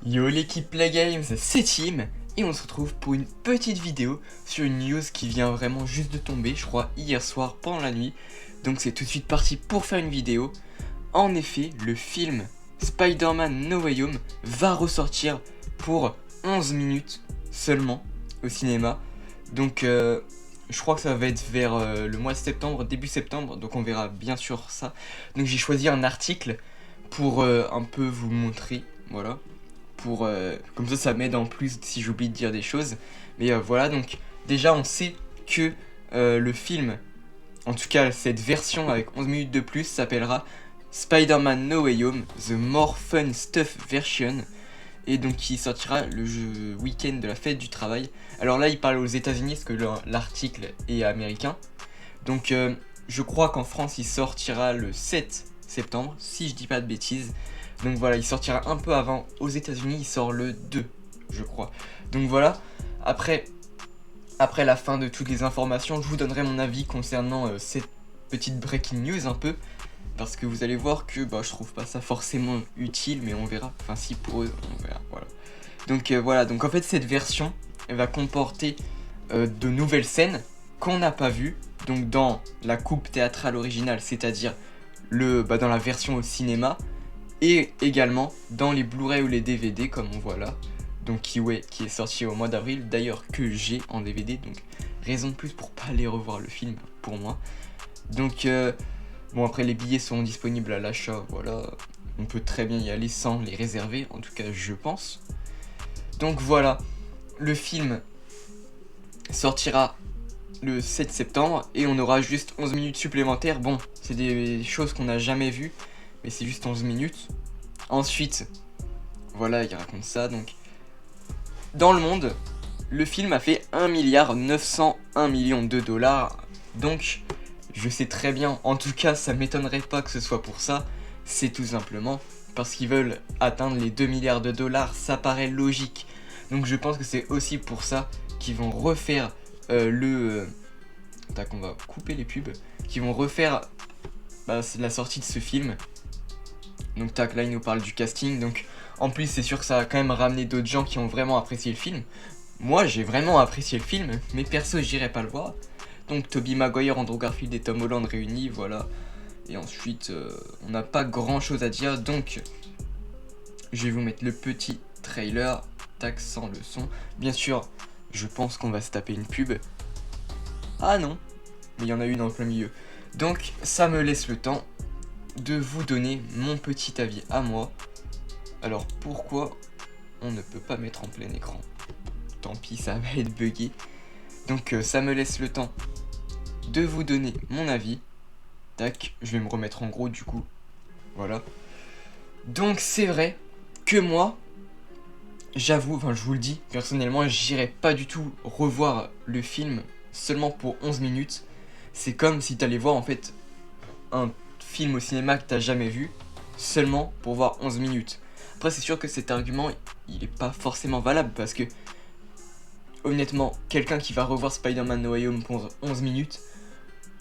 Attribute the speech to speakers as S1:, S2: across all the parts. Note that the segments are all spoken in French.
S1: Yo l'équipe Play Games, c'est Tim et on se retrouve pour une petite vidéo sur une news qui vient vraiment juste de tomber, je crois hier soir pendant la nuit. Donc c'est tout de suite parti pour faire une vidéo. En effet, le film Spider-Man No Way Home va ressortir pour 11 minutes seulement au cinéma. Donc je crois que ça va être vers le mois de septembre, début septembre, donc on verra bien sûr ça. Donc j'ai choisi un article pour un peu vous montrer, voilà. Comme ça m'aide en plus si j'oublie de dire des choses. Mais voilà, donc déjà on sait que le film, en tout cas cette version avec 11 minutes de plus, s'appellera Spider-Man No Way Home, The More Fun Stuff Version. Et donc qui sortira le week-end de la fête du travail. Alors là il parle aux États-Unis parce que l'article est américain. Donc je crois qu'en France il sortira le 7 septembre, si je dis pas de bêtises. Donc voilà, il sortira un peu avant. Aux États-Unis il sort le 2, je crois. Donc voilà, après la fin de toutes les informations, je vous donnerai mon avis concernant cette petite breaking news un peu. Parce que vous allez voir que je trouve pas ça forcément utile, mais on verra. Enfin si, pour eux, on verra, voilà. Donc voilà, donc en fait cette version, elle va comporter de nouvelles scènes qu'on n'a pas vues. Donc dans la coupe théâtrale originale, c'est-à-dire dans la version au cinéma. Et également dans les Blu-ray ou les DVD comme on voit là. Donc qui est sorti au mois d'avril, d'ailleurs que j'ai en DVD. Donc raison de plus pour pas aller revoir le film pour moi. Donc bon, après les billets seront disponibles à l'achat, voilà. On peut très bien y aller sans les réserver, en tout cas je pense. Donc voilà, le film sortira le 7 septembre et on aura juste 11 minutes supplémentaires. Bon, c'est des choses qu'on n'a jamais vues, mais c'est juste 11 minutes. Ensuite, voilà, il raconte ça, donc. Dans le monde, le film a fait 1,901 milliard de dollars. Donc, je sais très bien, en tout cas, ça m'étonnerait pas que ce soit pour ça. C'est tout simplement parce qu'ils veulent atteindre les 2 milliards de dollars, ça paraît logique. Donc je pense que c'est aussi pour ça qu'ils vont refaire Tac, on va couper les pubs. Qu'ils vont refaire la sortie de ce film. Donc tac, là il nous parle du casting. Donc en plus c'est sûr que ça va quand même ramener d'autres gens qui ont vraiment apprécié le film. Moi j'ai vraiment apprécié le film, mais perso j'irai pas le voir. Donc Tobey Maguire, Andrew Garfield et Tom Holland réunis, voilà. Et ensuite on n'a pas grand chose à dire. Donc je vais vous mettre le petit trailer. Tac, sans le son. Bien sûr, je pense qu'on va se taper une pub. Ah non, mais il y en a une dans le plein milieu. Donc ça me laisse le temps de vous donner mon petit avis à moi. Alors pourquoi on ne peut pas mettre en plein écran? Tant pis, ça va être bugué. Donc ça me laisse le temps de vous donner mon avis. Tac, je vais me remettre en gros du coup. Voilà. Donc c'est vrai que moi, j'avoue, je vous le dis, personnellement, j'irai pas du tout revoir le film seulement pour 11 minutes. C'est comme si t'allais voir en fait un film au cinéma que t'as jamais vu, seulement pour voir 11 minutes. Après c'est sûr que cet argument, il est pas forcément valable parce que, honnêtement, quelqu'un qui va revoir Spider-Man No Way Home pour 11 minutes,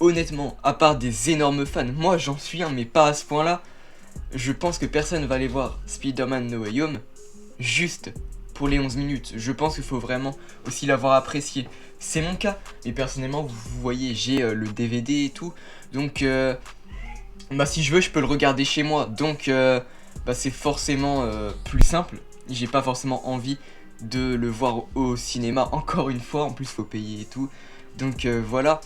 S1: honnêtement, à part des énormes fans, moi j'en suis un mais pas à ce point là, je pense que personne va aller voir Spider-Man No Way Home juste pour les 11 minutes. Je pense qu'il faut vraiment aussi l'avoir apprécié. C'est mon cas, mais personnellement, vous voyez, j'ai le DVD et tout. Donc, si je veux, je peux le regarder chez moi. Donc, c'est forcément plus simple. J'ai pas forcément envie de le voir au cinéma, encore une fois. En plus, faut payer et tout. Donc, voilà.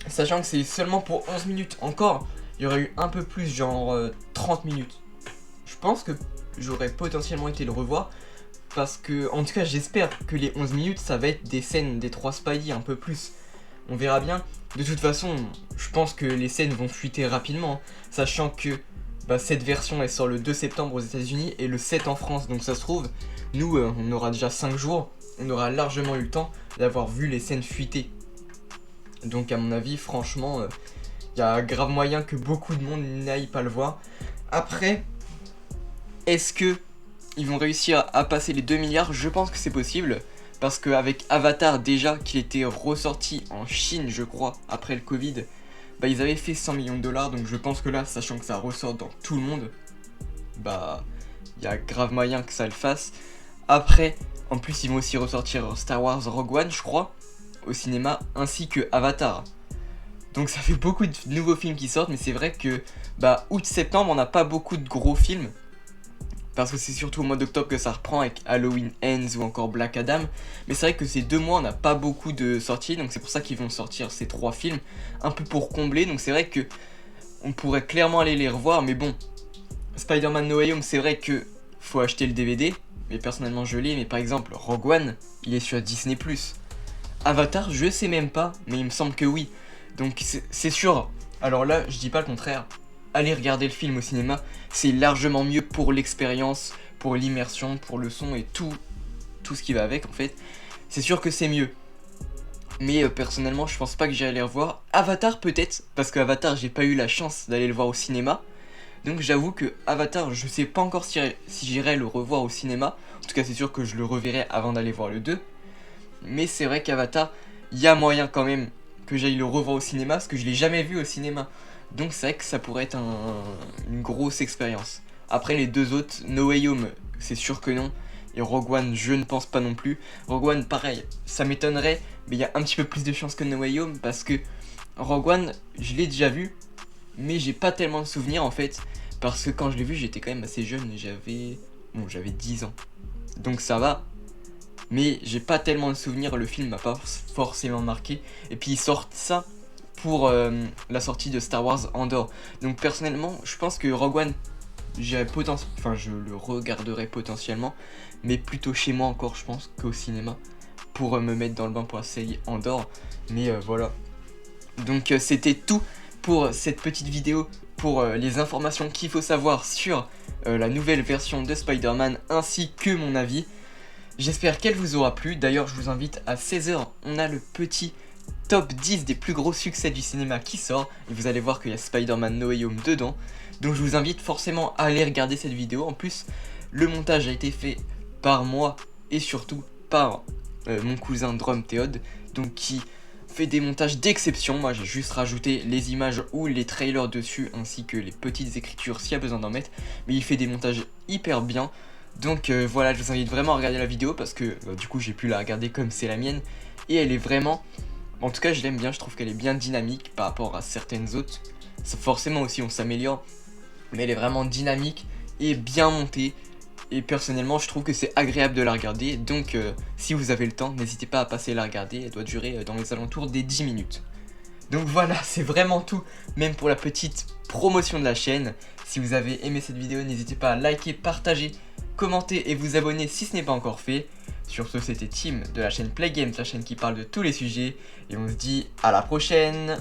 S1: Sachant que c'est seulement pour 11 minutes. Encore, il y aurait eu un peu plus, genre 30 minutes. Je pense que j'aurais potentiellement été le revoir. Parce que, en tout cas, j'espère que les 11 minutes, ça va être des scènes des 3 Spidey, un peu plus. On verra bien. De toute façon, je pense que les scènes vont fuiter rapidement. Hein, sachant que cette version, elle sort le 2 septembre aux États-Unis et le 7 en France. Donc ça se trouve, nous, on aura déjà 5 jours. On aura largement eu le temps d'avoir vu les scènes fuiter. Donc à mon avis, franchement, il y a grave moyen que beaucoup de monde n'aille pas le voir. Après, est-ce que ils vont réussir à passer les 2 milliards? Je pense que c'est possible. Parce qu'avec Avatar déjà, qui était ressorti en Chine, je crois, après le Covid, ils avaient fait 100 millions de dollars. Donc je pense que là, sachant que ça ressort dans tout le monde, il y a grave moyen que ça le fasse. Après, en plus ils vont aussi ressortir Star Wars Rogue One je crois, au cinéma, ainsi que Avatar. Donc ça fait beaucoup de nouveaux films qui sortent, mais c'est vrai que août-septembre on n'a pas beaucoup de gros films. Parce que c'est surtout au mois d'octobre que ça reprend avec Halloween Ends ou encore Black Adam. Mais c'est vrai que ces 2 mois on n'a pas beaucoup de sorties, donc c'est pour ça qu'ils vont sortir ces 3 films, un peu pour combler. Donc c'est vrai que on pourrait clairement aller les revoir, mais bon, Spider-Man No Way Home, c'est vrai que faut acheter le DVD, mais personnellement je l'ai, mais par exemple Rogue One, il est sur Disney+. Avatar, je sais même pas, mais il me semble que oui. Donc c'est sûr, alors là, je dis pas le contraire, allez regarder le film au cinéma, c'est largement mieux pour l'expérience, pour l'immersion, pour le son et tout ce qui va avec en fait. C'est sûr que c'est mieux. Mais personnellement, je pense pas que j'irai les revoir. Avatar peut-être, parce que Avatar, j'ai pas eu la chance d'aller le voir au cinéma. Donc j'avoue que Avatar, je sais pas encore si j'irai le revoir au cinéma. En tout cas, c'est sûr que je le reverrai avant d'aller voir le 2. Mais c'est vrai qu'Avatar, il y a moyen quand même que j'aille le revoir au cinéma, parce que je l'ai jamais vu au cinéma. Donc c'est vrai que ça pourrait être une grosse expérience. Après les 2 autres, No Way Home, c'est sûr que non. Et Rogue One, je ne pense pas non plus. Rogue One, pareil, ça m'étonnerait, mais il y a un petit peu plus de chance que No Way Home, parce que Rogue One, je l'ai déjà vu, mais j'ai pas tellement de souvenirs en fait, parce que quand je l'ai vu, j'étais quand même assez jeune, j'avais 10 ans. Donc ça va, mais j'ai pas tellement de souvenirs, le film m'a pas forcément marqué. Et puis ils sortent ça pour la sortie de Star Wars Andor. Donc personnellement, je pense que Rogue One, je le regarderai potentiellement, mais plutôt chez moi encore, je pense, qu'au cinéma, pour me mettre dans le bain pour la série Andor. Mais voilà. Donc c'était tout pour cette petite vidéo, pour les informations qu'il faut savoir sur la nouvelle version de Spider-Man, ainsi que mon avis. J'espère qu'elle vous aura plu. D'ailleurs, je vous invite à 16h, on a le petit top 10 des plus gros succès du cinéma qui sort. Et vous allez voir qu'il y a Spider-Man No Way Home dedans. Donc je vous invite forcément à aller regarder cette vidéo. En plus, le montage a été fait par moi et surtout par mon cousin Drum Théode, donc qui fait des montages d'exception. Moi j'ai juste rajouté les images ou les trailers dessus, ainsi que les petites écritures s'il y a besoin d'en mettre. Mais il fait des montages hyper bien. Donc voilà, je vous invite vraiment à regarder la vidéo, parce que du coup j'ai pu la regarder comme c'est la mienne. Et elle est vraiment... En tout cas je l'aime bien, je trouve qu'elle est bien dynamique par rapport à certaines autres. Forcément aussi on s'améliore, mais elle est vraiment dynamique et bien montée. Et personnellement je trouve que c'est agréable de la regarder. Donc si vous avez le temps, n'hésitez pas à passer la regarder. Elle doit durer dans les alentours des 10 minutes. Donc voilà, c'est vraiment tout, même pour la petite promotion de la chaîne. Si vous avez aimé cette vidéo, n'hésitez pas à liker, partager, commenter et vous abonner si ce n'est pas encore fait. Sur ce, c'était Tim de la chaîne Play Games, la chaîne qui parle de tous les sujets. Et on se dit à la prochaine!